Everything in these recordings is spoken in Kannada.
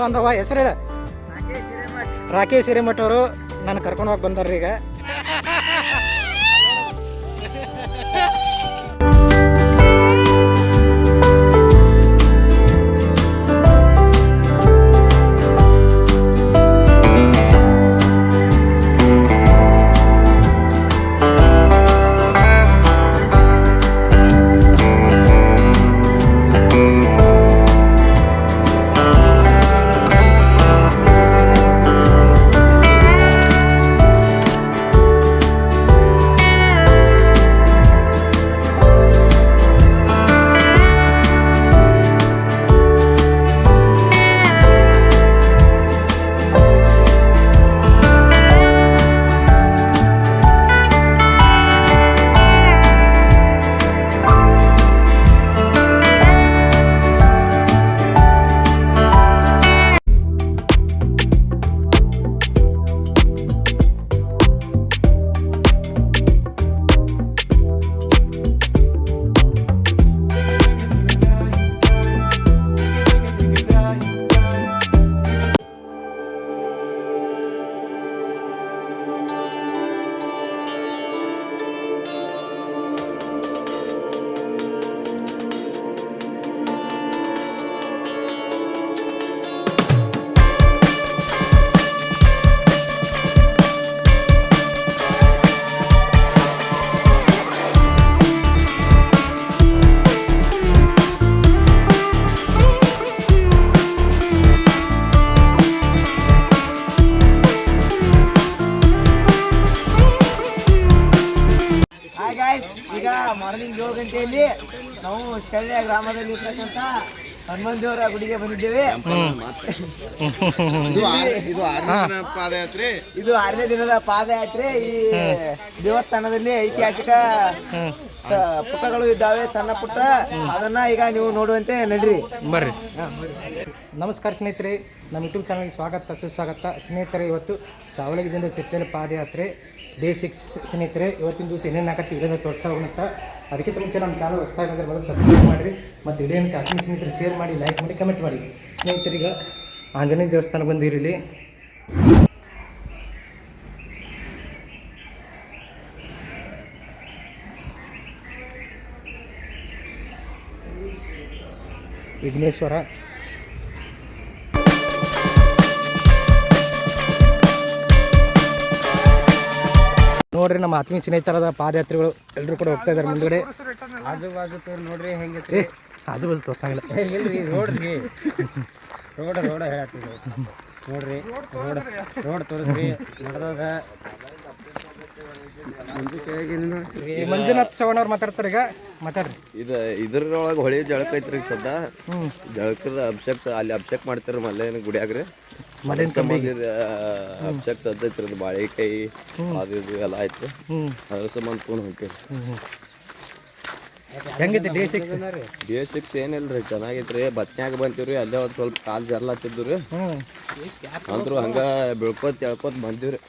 ಬಾಂಧವ ಹೆಸರು ಹೇಳ. ರಾಕೇಶ್ ಹಿರೇಮಠ ಅವರು ನಾನು ಕರ್ಕೊಂಡು ಹೋಗಿ ಬಂದಾರ್ರಿ ಈಗ. ಈಗ ಮಾರ್ನಿಂಗ್ 7 ಗಂಟೆಯಲ್ಲಿ ನಾವು ಶಳ್ಯ ಗ್ರಾಮದಲ್ಲಿ ಇರ್ತಕ್ಕಂಥ ಹನುಮಾನ್ ದೇವರ ಗುಡಿಗೆ ಬಂದಿದ್ದೇವೆ. ಇದು 6ನೇ ದಿನದ ಪಾದಯಾತ್ರೆ. ಈ ದೇವಸ್ಥಾನದಲ್ಲಿ ಐತಿಹಾಸಿಕ ಪುಟ್ಟಗಳು ಇದ್ದಾವೆ, ಸಣ್ಣ ಪುಟ್ಟ. ಅದನ್ನ ಈಗ ನೀವು ನೋಡುವಂತೆ ನಡ್ರಿ ಬರ್ರಿ. ನಮಸ್ಕಾರ ಸ್ನೇಹಿತರೆ, ನಮ್ಮ ಯೂಟ್ಯೂಬ್ ಚಾನಲ್ಗೆ ಸ್ವಾಗತ ಸುಸ್ವಾಗತ. ಸ್ನೇಹಿತರೆ, ಇವತ್ತು ಸಾವಳಗಿದಿಂದ ಶ್ರೀಶೈಲ ಪಾದಯಾತ್ರೆ ಡೇ 6 ಸ್ನೇಹಿತರೆ. ಇವತ್ತಿನ ದಿವಸ ಏನೇನು ಹಾಕತ್ತಿ ವಿಡಿಯೋದ ತೋರಿಸ್ತಾ ಹೋಗುತ್ತ. ಅದಕ್ಕಿಂತ ಮುಂಚೆ ನಮ್ಮ ಚಾನಲ್ ಹೊಸದಾಗಿದ್ರೆ ಮೊದಲು ಸಬ್ಸ್ಕ್ರೈಬ್ ಮಾಡಿರಿ ಮತ್ತು ವಿಡಿಯೋನ ಆತ್ಮೀಯ ಸ್ನೇಹಿತರು ಶೇರ್ ಮಾಡಿ, ಲೈಕ್ ಮಾಡಿ, ಕಮೆಂಟ್ ಮಾಡಿ. ಸ್ನೇಹಿತರಿಗೆ ಆಂಜನೇಯ ದೇವಸ್ಥಾನಕ್ಕೆ ಬಂದಿರಲಿ. ವಿಘ್ನೇಶ್ವರ ನೋಡ್ರಿ, ನಮ್ಮ ಆತ್ಮೀಯ ಸ್ನೇಹಿತರದ ಪಾದಯಾತ್ರಿಗಳು ಎಲ್ಲರೂ ಕೂಡ ಹೋಗ್ತಾ ಇದ್ದಾರೆ ಮುಂದ್ಗಡೆ. ಆಜು ಬಾಜು ತೋರ್ ನೋಡ್ರಿ ಹೆಂಗೈತಿ. ಆಜು ಬಾಜು ತೋರ್ಸಂಗಿಲ್ಲ ಇಲ್ರಿ, ನೋಡ್ರಿ ರೋಡ್ ಹೇಳತ್ತೀವಿ ನೋಡ್ರಿ. ರೋಡ್ ತೋರಿಸ್ರಿ ನಡೆದ. ಮಂಜುನಾಥ್ ಚವ್ಹಾಣ್ ಅವ್ರು ಮಾತಾಡ್ತಾರೆ. ಈಗ ಮಾತಾಡ್ರಿ. ಇದ್ರೊಳಗೆ ಹೊಳಿ ಜಳಕ ಐತ್ರಿ. ಸದ್ದ ಜಳಕದ ಅಭಿಷೇಕ ಅಲ್ಲಿ ಅಭಿಷೇಕ ಮಾಡ್ತಾರ ಮಲ್ಲೇನ ಗುಡಿಯಾಗ್ರಿ. ಅಭಿಷೇಕ ಸದ್ದ ಐತ್ರಿ. ಬಾಳೆಕಾಯಿ ಅದು ಇದು ಎಲ್ಲ ಆಯ್ತು. ಅದ್ರ ಸಂಬಂಧ ತೊಗೊಂಡು ಹೋಗ್ತೀವಿ. ಹೆಂಗೈತಿ ಡೇ 6? ಡೇ 6 ಏನಿಲ್ರಿ, ಚೆನ್ನಾಗೈತ್ರಿ. ಬತ್ನ್ಯಾಗ ಬಂತೀವ್ರಿ. ಅಲ್ಲೇ ಒಂದು ಸ್ವಲ್ಪ ಕಾಲು ಜರ್ಲಾತಿದ್ದು ರೀ. ಅಂದ್ರು ಹಂಗ ಬೆಳ್ಕೋತ ಎಳ್ಕೋತ ಬಂದೀವ್ರಿ.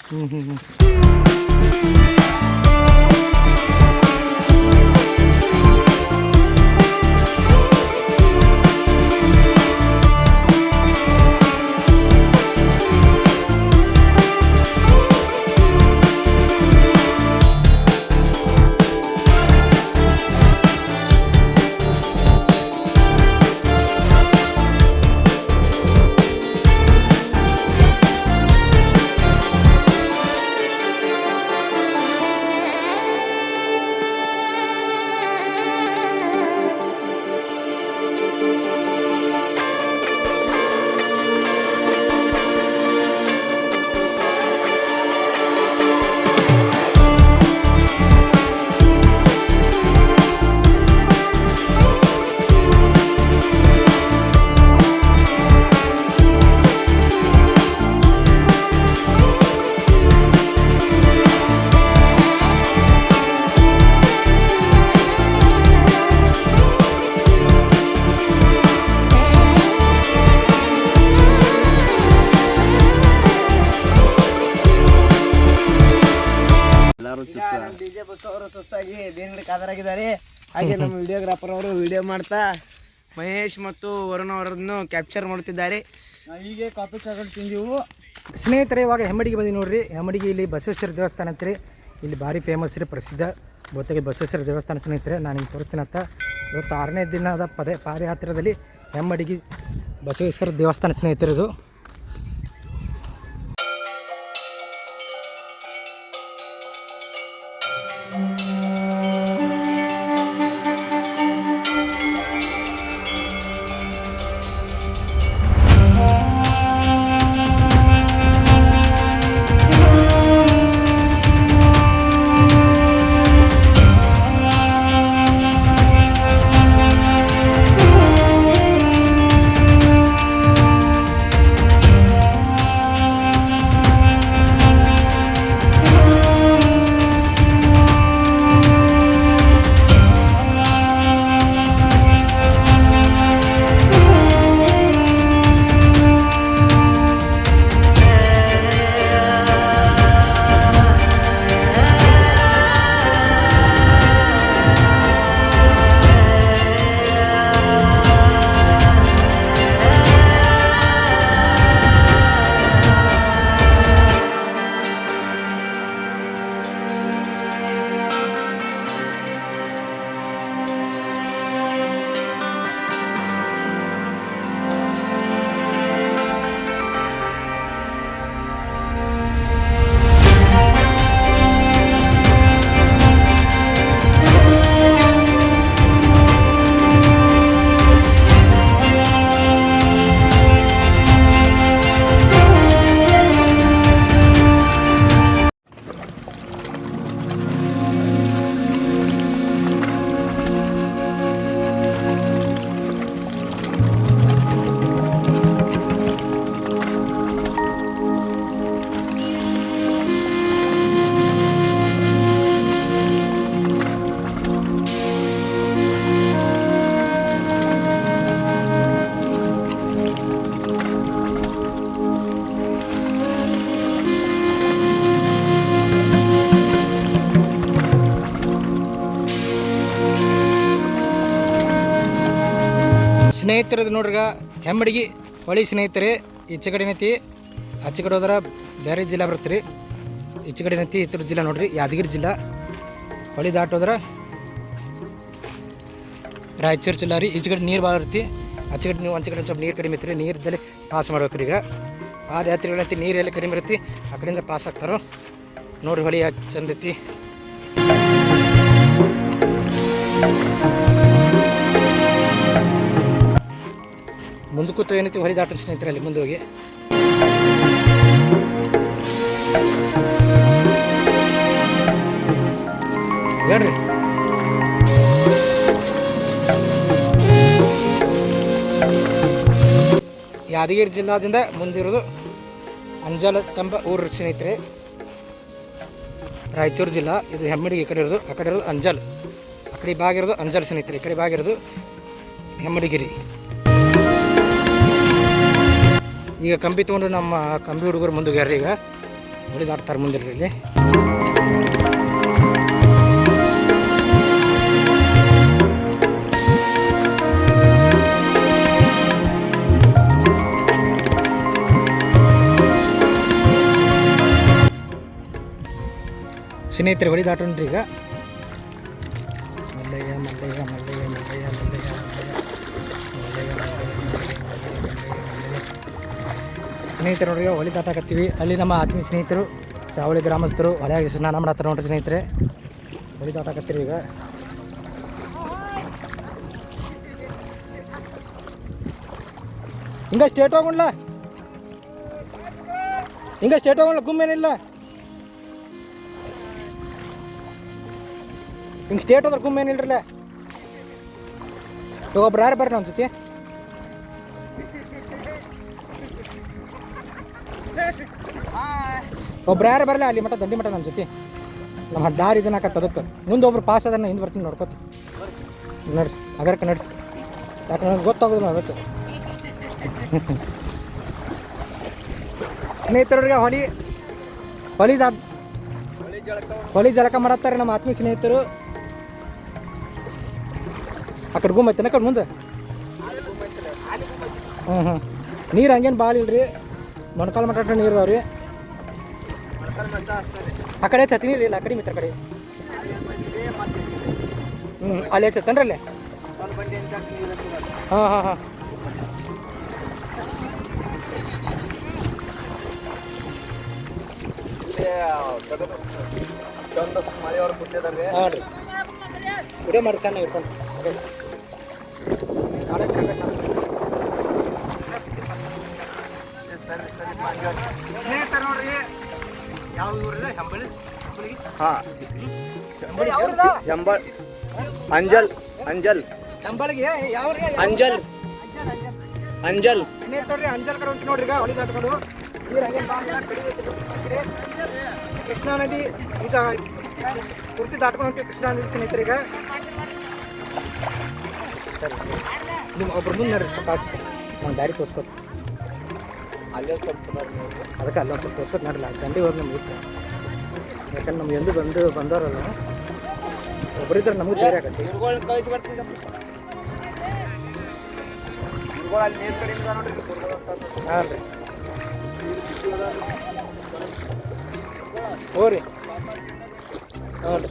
ಡಿಜೆ ಬಸ್ ಅವರು ಸುಸ್ತಾಗಿ ದೇನಡಿ ಕಾದರಾಗಿದ್ದಾರೆ. ಹಾಗೆ ನಮ್ಮ ವಿಡಿಯೋಗ್ರಾಫರ್ ಅವರು ವಿಡಿಯೋ ಮಾಡ್ತಾ ಮಹೇಶ್ ಮತ್ತು ವರುಣ್ ಅವರನ್ನು ಕ್ಯಾಪ್ಚರ್ ಮಾಡುತ್ತಿದ್ದಾರೆ. ಹೀಗೆ ಕಾಫಿ ಚಾಕಲೇಟ್ ತಿಂದೀವು. ಸ್ನೇಹಿತರೆ ಇವಾಗ ಹೆಮ್ಮಡಿಗೆ ಬಂದು ನೋಡ್ರಿ. ಹೆಮ್ಮಡಿಗೆ ಇಲ್ಲಿ ಬಸವೇಶ್ವರ ದೇವಸ್ಥಾನ ಅಂತ್ರಿ. ಇಲ್ಲಿ ಭಾರಿ ಫೇಮಸ್ ರೀ, ಪ್ರಸಿದ್ಧ ಗೊತ್ತಿಗೆ ಬಸವೇಶ್ವರ ದೇವಸ್ಥಾನ. ಸ್ನೇಹಿತರೆ ನಾನು ನಿಮ್ಗೆ ತೋರಿಸ್ತೀನಿ ಅಂತ. ಇವತ್ತು 6ನೇ ದಿನದ ಪಾದಯಾತ್ರೆಯಲ್ಲಿ ಹೆಮ್ಮಡಿಗೆ ಬಸವೇಶ್ವರ ದೇವಸ್ಥಾನ ಸ್ನೇಹಿತರೆ ಇದು. ಸ್ನೇಹಿತರದು ನೋಡ್ರಿಗ ಹೆಮ್ಮಡಿಗೆ ಹೊಳಿ ಸ್ನೇಹಿತರೆ. ಈಚೆ ಕಡೆ ಐತಿ, ಆಚೆ ಕಡೆ ಹೋದ್ರೆ ಬೇರೆ ಜಿಲ್ಲೆ ಬರುತ್ತೆ ರೀ. ಈಚೆ ಕಡೆ ಐತಿ ಈ ಜಿಲ್ಲೆ ನೋಡ್ರಿ, ಯಾದಗಿರಿ ಜಿಲ್ಲಾ. ಹೊಳಿ ದಾಟೋದ್ರೆ ರಾಯಚೂರು ಜಿಲ್ಲಾ ರೀ. ಈಚೆ ಕಡೆ ನೀರು ಭಾಳ ಇರ್ತಿ, ಆಚೆ ಕಡೆ ನೀವು ಅಂಚೆ ಕಡೆ ಸ್ವಲ್ಪ ನೀರು ಕಡಿಮೆ ಐತಿ ರೀ. ನೀರದಲ್ಲಿ ಪಾಸ್ ಮಾಡ್ಬೇಕು ರೀ. ಈಗ ಪಾದಯಾತ್ರಿಗಳೈತಿ, ನೀರು ಎಲ್ಲಿ ಕಡಿಮೆ ಇರುತ್ತೆ ಆ ಕಡೆಯಿಂದ ಪಾಸ್ ಆಗ್ತಾರೋ ನೋಡ್ರಿ. ಹೊಳಿ ಚಂದ ಐತಿ. ಮುಂದಕ್ಕೂ ಏನೈತಿ ಹೊಳಿ ದಾಟ ಸ್ನೇಹಿತರೆ. ಅಲ್ಲಿ ಮುಂದೆ ಹೋಗಿ ಹೇಳ್ರಿ. ಯಾದಗಿರಿ ಜಿಲ್ಲಾದಿಂದ ಮುಂದಿರೋದು ಅಂಜಾಲ ತಂಬ ಊರು ಸ್ನೇಹಿತರೆ. ರಾಯಚೂರು ಜಿಲ್ಲಾ. ಇದು ಹೆಮ್ಮಡಿಗೆ ಈ ಕಡೆ ಇರೋದು, ಆ ಕಡೆ ಇರೋದು ಅಂಜಲ್. ಆ ಕಡೆ ಬಾಗಿರೋದು ಅಂಜಲ್ ಸ್ನೇಹಿತರೆ, ಈ ಕಡೆ ಬಾಗಿರೋದು ಹೆಮ್ಮಡಿಗಿರಿ. ಈಗ ಕಂಬಿ ತೊಗೊಂಡು ನಮ್ಮ ಕಂಬಿ ಹುಡುಗರು ಮುಂದುಗ್ಯಾರ. ಈಗ ಹೊಳಿ ದಾಟ್ತಾರೆ ಮುಂದಿರ್ಲಿ. ಇಲ್ಲಿ ಸ್ನೇಹಿತರೆ ಹೊಳಿ ದಾಟೋಣ್ರಿ. ಈಗ ಮಲ್ಲಯ್ಯ ಮಲ್ಲಯ್ಯ ಮಲ್ಲಯ್ಯ ಮಲ್ಲಯ್ಯ ಮಲ್ಲಯ್ಯ ಸ್ನೇಹಿತರು ನೋಡ್ರಿ ಹೊಳಿ ದಾಟಾಕತ್ತೀವಿ. ಅಲ್ಲಿ ನಮ್ಮ ಆತ್ಮೀಯ ಸ್ನೇಹಿತರು ಸಾವಳಿ ಗ್ರಾಮಸ್ಥರು ಹೊಳೆಯಾಗಿ ಸ್ನಾನ ಮಾಡತ್ತಾರೆ ನೋಡ್ರಿ ಸ್ನೇಹಿತರೆ. ಹೊಳಿ ದಾಟಾಕತ್ತೀರಿ. ಈಗ ಹಿಂಗೆ ಸ್ಟೇಟ್ ಹೋಗೋಣ, ಹಿಂಗೆ ಸ್ಟೇಟ್ ಹೋಗೋಣ, ಗುಮ್ಮೇನಿಲ್ಲ. ಹಿಂಗೆ ಸ್ಟೇಟ್ ಹೋದ್ರೆ ಗುಮ್ಮೇನಿಲ್ರಲ್ಲ. ಒಬ್ರು ಯಾರು ಬರ್ರಿ ನಮ್ಮ ಜೊತೆ. ಒಬ್ರು ಯಾರು ಬರಲ್ಲ ಅಲ್ಲಿ ಮಠ ದಂಡಿ ಮಠ ನಮ್ಮ ಜೊತೆ. ನಮ್ಮ ದಾರಿ ಇದನ್ನ ಹಾಕತ್ತೆ ಅದಕ್ಕೆ. ಮುಂದೆ ಒಬ್ರು ಪಾಸ್ ಅದನ್ನು ಹಿಂದೆ ಬರ್ತೀನಿ ನೋಡ್ಕೊತ ನೋಡ್ರಿ. ಅಗರಕ್ಕೆ ನಡ್ರಿ, ಯಾಕಂದ್ರೆ ನನಗೆ ಗೊತ್ತಾಗೋದಿಲ್ಲ ಅದಕ್ಕೆ. ಸ್ನೇಹಿತರಿಗೆ ಹೊಳಿ ಜಳಕ ಮಾಡತ್ತಾರೆ ನಮ್ಮ ಆತ್ಮೀಯ ಸ್ನೇಹಿತರು. ಆ ಕಡೆ ಗುಮ್ಮೈತೆ ಆ ಕಡೆ ಮುಂದೆ. ನೀರು ಹಂಗೇನು ಭಾಳ ಇಲ್ರಿ, ಮೊಣಕಾಲು ಮಟ್ಟ ನೀರು ಇದಾವ್ರಿ. ಆ ಕಡೆ ಛತ್ತಿ ನೀರು ಇಲ್ಲ, ಆ ಕಡೆ ಮಿತ್ರ ಕಡೆ. ಅಲ್ಲಿ ಹಚ್ಚತ್ತನ್ರಿ ಅಲ್ಲಿ. ಹಾಂ ಹಾಂ ಹಾಂ. ಹಾಂ ರೀ, ವಿಡಿಯೋ ಮಾಡಿ ಚೆನ್ನಾಗಿ ಇಟ್ಕೊಂಡು ಸ್ನೇಹಿತರು ನೋಡ್ರಿ, ಯಾವ ಊರಿದೆ? ಹೆಂಬಳಿ. ಹಾಂ, ಅಂಜಲ್ ಅಂಜಲ್ ಹೆಂಬಳಿಗೆ ಯಾವ ಅಂಜಲ್ ಅಂಜಲ್ ಸ್ನೇಹಿತರು ಅಂಜಲ್ ಕಡೆ ಉಂಟು ನೋಡ್ರಿ. ಈಗ ಹೊಳಿ ದಾಟ್ಕೊಂಡು ನೀರು ಹಂಗೆ ಕೃಷ್ಣಾ ನದಿ ಈಗ ಪೂರ್ತಿ ದಾಟ್ಕೊಂಡು ಹೊಂಟಿವಿ. ಕೃಷ್ಣಾ ನದಿ ಸ್ನೇಹಿತರು ಈಗ ಸರಿ ನಿಮ್ಮ ಒಬ್ರು ಮುಂದೆ ನೋಡ್ರಿ, ಸ್ವಲ್ಪ ನಾನು ದಾರಿ ತೋರಿಸ್ಕೊತ ಅಲ್ಲೇ ಸ್ವಲ್ಪ ಅದಕ್ಕೆ ಅಲ್ಲ ಸ್ವಲ್ಪ ತೋರಿಸ್ಕೊತ ನೋಡಿಲ್ಲ ದಂಡಿ ಹೋಗಿ ನಮ್ಗೆ ಇತ್ತು. ಯಾಕಂದ್ರೆ ನಮ್ಗೆ ಎಂದು ಬಂದವರಲ್ಲ, ಒಬ್ಬರಿದ್ರೆ ನಮಗೆ ಧೈರ್ಯ ಆಗತ್ತೆ. ಹಾಂ ರೀ, ಹೋ ರೀ. ಹಾಂ ರೀ.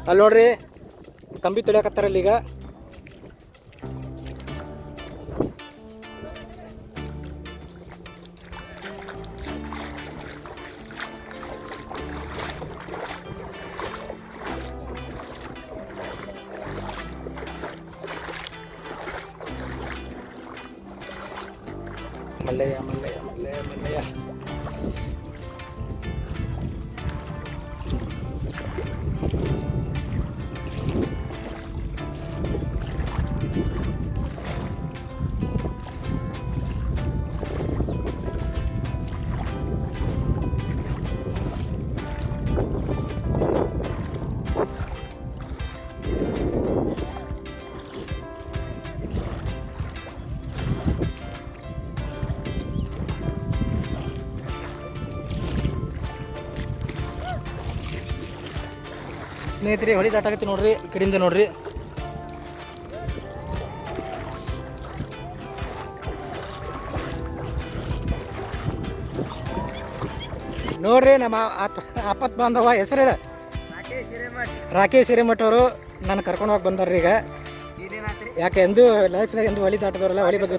ಅಲ್ಲಿ ನೋಡ್ರಿ ಕಂಬಿ ತುಳಿಯಾಕತ್ತಾರಲ್ಲಿ ಈಗ. ಮಲ್ಲಯ್ಯ ಮಲ್ಲಯ್ಯ ಮಲ್ಲಯ್ಯ ಮಲ್ಲಯ್ಯ. ಸ್ನೇಹಿತರೆ ಹೊಳಿ ದಾಟಾಗತ್ತೆ ನೋಡ್ರಿ, ಈ ಕಡೆಯಿಂದ ನೋಡ್ರಿ. ನೋಡ್ರಿ ನಮ್ಮ ಆಪತ್ ಬಾಂಧವ ಹೆಸರು ಹೇಳ ರಾಕೇಶ್ ಹಿರೇಮಠ ಅವರು ನಾನು ಕರ್ಕೊಂಡು ಹೋಗಿ ಬಂದಾರ್ರಿ. ಈಗ ಯಾಕೆ ಎಂದು ಲೈಫ್ನಾಗ ಎಂದು ಹೊಳಿ ದಾಟದವ್ರಲ್ಲ, ಹೊಳಿ ಬಗ್ಗೆ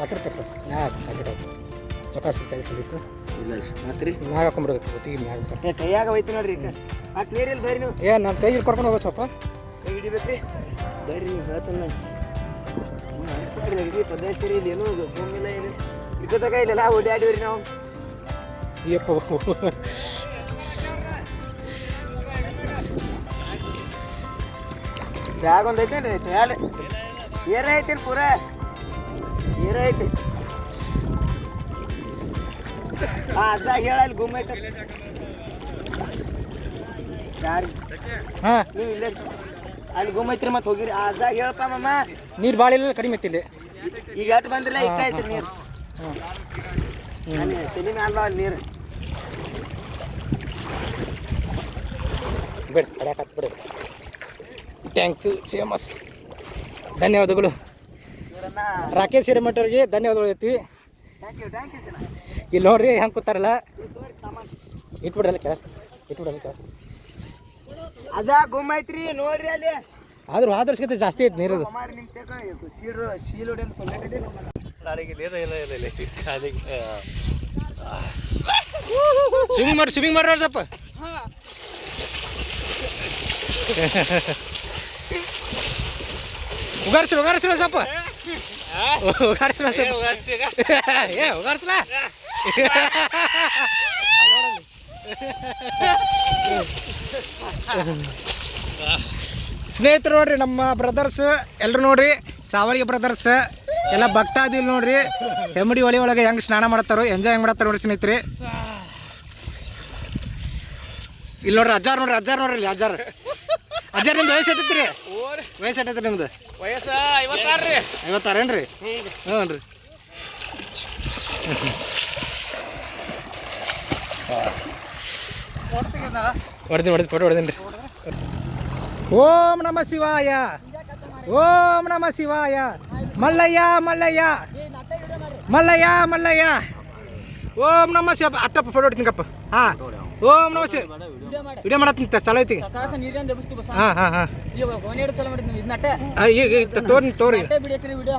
ಹಾಕಿರ್ತಾರೆ. ಸೊಕಾಸಿ ಕೈ ಚಲಿತ್ತು ಮ್ಯಾಗ ಹಾಕೊಂಡ್ಬಿಡೋದು ಗೊತ್ತಿಗೆ ಮ್ಯಾಗ ಕೈಯಾಗ ಹೋಯ್ತು ನೋಡ್ರಿ. ನೀರಿಲ್ಲ ಬರ್ರಿ ನೀವು. ನನ್ನ ಕೈ ಕರ್ಕೊಂಡು ಹೋಗೋ ಸ್ವಲ್ಪ ಕೈ ಹಿಡಿಬೇಕ್ರಿ. ಬರ್ರಿ ನೀವು ಹೇಳ್ತಾನೆ ಪ್ರದೇಶ ರೀ, ಇಲ್ಲಿ ಏನೂ ಭೂಮಿಲ್ಲ, ಏನು ಇದ್ದದಾಗ ಇಲ್ಲೆಲ್ಲ ಓಡಾಡಿವ್ರಿ ನಾವು. ಬ್ಯಾಗ್ ಒಂದು ಐತೇನ್ರಿ? ಐತೆ ಯಾರು ಏರ ಐತೇನು ಪೂರ ಏರ ಐತಿ. ಅದ ಹೇಳಲ್ಲಿ ಗುಮ್ಮೈತ ಯಾರು ಹಾಂ ನೀವು ಇಲ್ಲೇ ಅಲ್ಲಿ ಗುಮ್ಮೈತ್ರಿ ಮತ್ತೆ ಹೋಗಿರಿ. ಅದಾಗ ಹೇಳಪ್ಪ ಮಮ್ಮ ನೀರು ಭಾಳ ಇಲ್ಲ, ಕಡಿಮೆ ಐತಿಲ್ಲ. ಈಗ ಎಟ್ಟು ಬಂದಿಲ್ಲ, ಇಷ್ಟ ಐತ್ರಿ ನೀರು. ತಲೆ ಮ್ಯಾಲ ಅಲ್ಲಿ ನೀರು ಬೇಡ ಕಡ್ಯಾಕತ್ ಬಿಡಿ. ಥ್ಯಾಂಕ್ ಯು ಸೇಮಸ್, ಧನ್ಯವಾದಗಳು. ರಾಕೇಶ್ ಹಿರೇಮಠ ಅವ್ರಿಗೆ ಧನ್ಯವಾದಗಳು ಹೇಳ್ತೀವಿ. ಇಲ್ಲಿ ನೋಡ್ರಿ ಹೆಂಗೆ ಕೂತಾರಲ್ಲ, ಇಟ್ಬಿಡ್ರಲ್ಲ ಕೆಳ, ಇಟ್ಬಿಡಲ್ಲ ಕೆಳ. ಅದ ಗುಮ್ಮೈತ್ರಿ ನೋಡ್ರಿ ಅಲ್ಲಿ. ಆದ್ರೂ ಆದರ್ಶಕತೆ ಜಾಸ್ತಿ ಐತಿ ನೀರದು. ಸ್ವಿಮ್ಮಿಂಗ್ ಮಾಡಿ ನೋಡಿ ಸ್ವಲ್ಪ. ಉಗಾರಿಸ್ರಿ ಸ್ವಲ್ಪ. ಉಗಾರಿಸ್ಲ ಸ್ನೇಹಿತರು ನೋಡ್ರಿ, ನಮ್ಮ ಬ್ರದರ್ಸ್ ಎಲ್ಲರೂ ನೋಡ್ರಿ, ಸಾವಳಿಗೆ ಬ್ರದರ್ಸ್ ಎಲ್ಲ ಭಕ್ತಾದಿಲ್ ನೋಡ್ರಿ. ಹೆಮ್ಮಡಿ ಹೊಳಿ ಒಳಗೆ ಹೆಂಗೆ ಸ್ನಾನ ಮಾಡ್ತಾರೋ, ಎಂಜಾಯ್ ಹೆಂಗೆ ಮಾಡ್ತಾರೆ ನೋಡ್ರಿ ಸ್ನೇಹಿತರೆ. ಇಲ್ಲಿ ನೋಡ್ರಿ ಅಜ್ಜಾರ್ ನೋಡ್ರಿ ಇಲ್ಲಿ ಅಜ್ಜಾರ್ ನಿಮ್ದು ವಯಸ್ಸು ಎಟ್ಟೈತ್ರಿ? ವಯಸ್ಸು ಎಟ್ಟೈತ್ರಿ ನಿಮ್ದು? 56 ಏನ್ರಿ? ಹ್ಞೂ ರೀ. ಹೊಡೆದಿ ಫೋಟೋ ಹೊಡೆದೀನಿ ರೀ. ಓಂ ನಮ ಶಿವಾಯ. ಓಂ ನಮ ಶಿವಾಯ. ಮಲ್ಲಯ್ಯ ಮಲ್ಲಯ್ಯ ಮಲ್ಲಯ್ಯ ಮಲ್ಲಯ್ಯ. ಓಂ ನಮ ಶಿವ. ಅಟ್ಟಪ್ಪ ಫೋಟೋ ಹೊಡ್ತೀನಿಕಪ್ಪ. ಹಾಂ ಓಂ ನಮ ಶಿವ. ವಿಡಿಯೋ ಮಾಡತ್ತೀನಿ ಚಲೋ ಐತಿ. ಹಾಂ ಹಾಂ ಹಾಂ ಈಗ ತೋರಿ ವಿಡಿಯೋ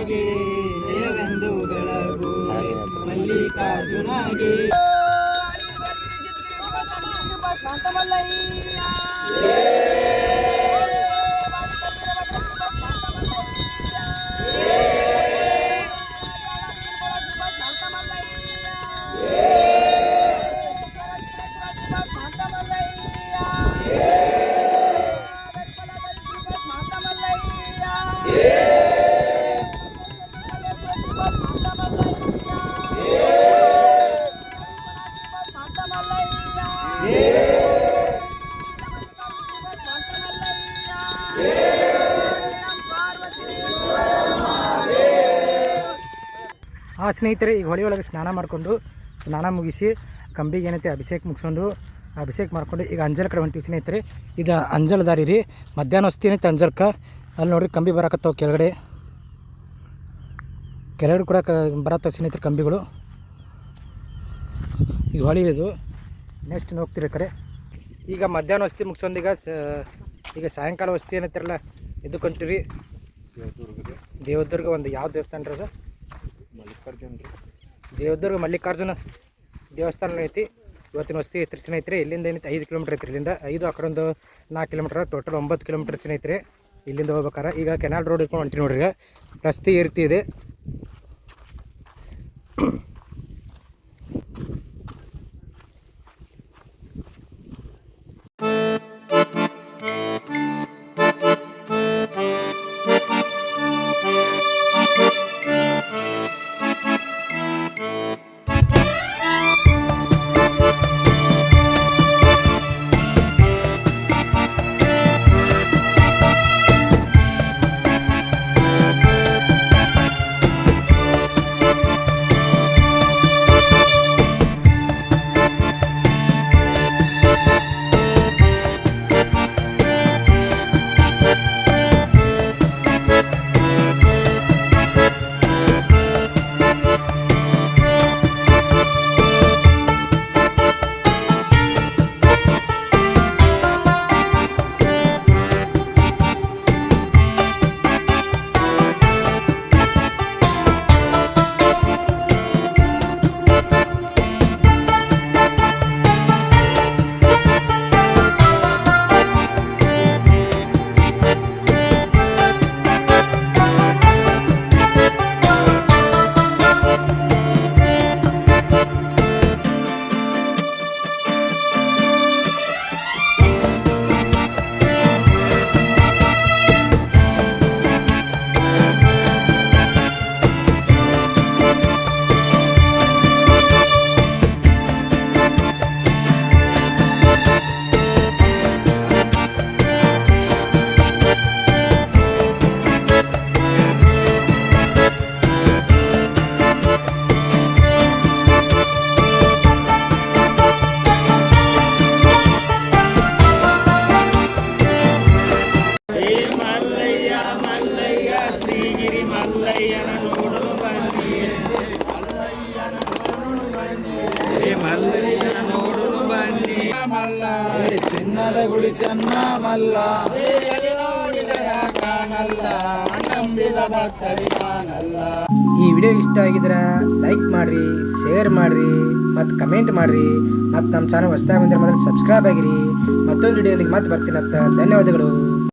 ಮಲ್ಲಿಕಾರ್ಜುನಾಗೆ ಜಯವೆಂದು ಬೆಳಗು ಮಲ್ಲಿಕಾರ್ಜುನಾಗೆ. ಸ್ನೇಹಿತರೆ, ಈಗ ಹೊಳೆ ಒಳಗೆ ಸ್ನಾನ ಮುಗಿಸಿ ಕಂಬಿಗೆ ಏನೈತೆ ಅಭಿಷೇಕ ಮಾಡ್ಕೊಂಡು ಈಗ ಅಂಜಲ್ ಕಡೆ ಹೊಂಟಿವಿ ಸ್ನೇಹಿತರೆ. ಇದು ಅಂಜಲ್ ದಾರಿ ರೀ. ಮಧ್ಯಾಹ್ನ ವಸ್ತಿ ಏನೈತೆ ಅಂಜಲ್ಕ. ಅಲ್ಲಿ ನೋಡ್ರಿ ಕಂಬಿ ಬರಾಕತ್ತಾವ ಕೆಳಗಡೆ ಕೂಡ ಬರತ್ತವ ಸ್ನೇಹಿತರೆ ಕಂಬಿಗಳು. ಈಗ ಹೊಳೆ ಇದು ನೆಕ್ಸ್ಟ್ ಹೋಗ್ತಿರಿ ಕಡೆ. ಈಗ ಮಧ್ಯಾಹ್ನ ವಸ್ತಿ ಮುಗಿಸ್ಕೊಂಡು ಈಗ ಸಾಯಂಕಾಲ ವಸ್ತಿ ಏನೈತಿರಲ್ಲ ಇದಕ್ಕೆ ಹೊಂಟಿವಿ. ದೇವದುರ್ಗ ಒಂದು ಯಾವ ದೇವಸ್ಥಾನ ರೀ ಅದು? ದೇವದುರ್ಗ ಮಲ್ಲಿಕಾರ್ಜುನ ದೇವಸ್ಥಾನ ಐತಿ. ಇವತ್ತಿನ ವಸ್ತಿ ಐತ್ರಿ ಸ್ನೇಹಿತರೆ. ಇಲ್ಲಿಂದ ಏನೈತಿ 5 ಕಿಲೋಮೀಟ್ರ್ ಐತ್ರಿ. ಇಲ್ಲಿಂದ 5 ಆ ಕಡೆ ಒಂದು 4 ಕಿಲೋಮೀಟ್ರ್, ಟೋಟಲ್ 9 ಕಿಲೋಮೀಟ್ರ್ ಸ್ನೇಹಿತರೆ ಇಲ್ಲಿಂದ ಹೋಗ್ಬೇಕಾರೆ. ಈಗ ಕೆನಾಲ್ ರೋಡ್ ಇಟ್ಕೊಂಡು ಹೊಂಟಿ ನೋಡ್ರಿ. ಈಗ ರಸ್ತೆ ಈ ರೀತಿ ಇದೆ. ಚಿನ್ನದ ಗುಡಿ ಚೆನ್ನ ಮಲ್ಲ ಈ ವಿಡಿಯೋ ಇಷ್ಟ ಆಗಿದ್ರೆ ಲೈಕ್ ಮಾಡಿರಿ, ಶೇರ್ ಮಾಡಿರಿ ಮತ್ತು ಕಮೆಂಟ್ ಮಾಡಿರಿ. ಮತ್ತು ನಮ್ಮ ಚಾನಲ್ ಹೊಸದಾಗಿ ಬಂದರೆ ಮೊದಲು ಸಬ್ಸ್ಕ್ರೈಬ್ ಆಗಿರಿ. ಮತ್ತೊಂದು ವಿಡಿಯೋನಿಗೆ ಮತ್ತೆ ಬರ್ತೀನಂತ. ಧನ್ಯವಾದಗಳು.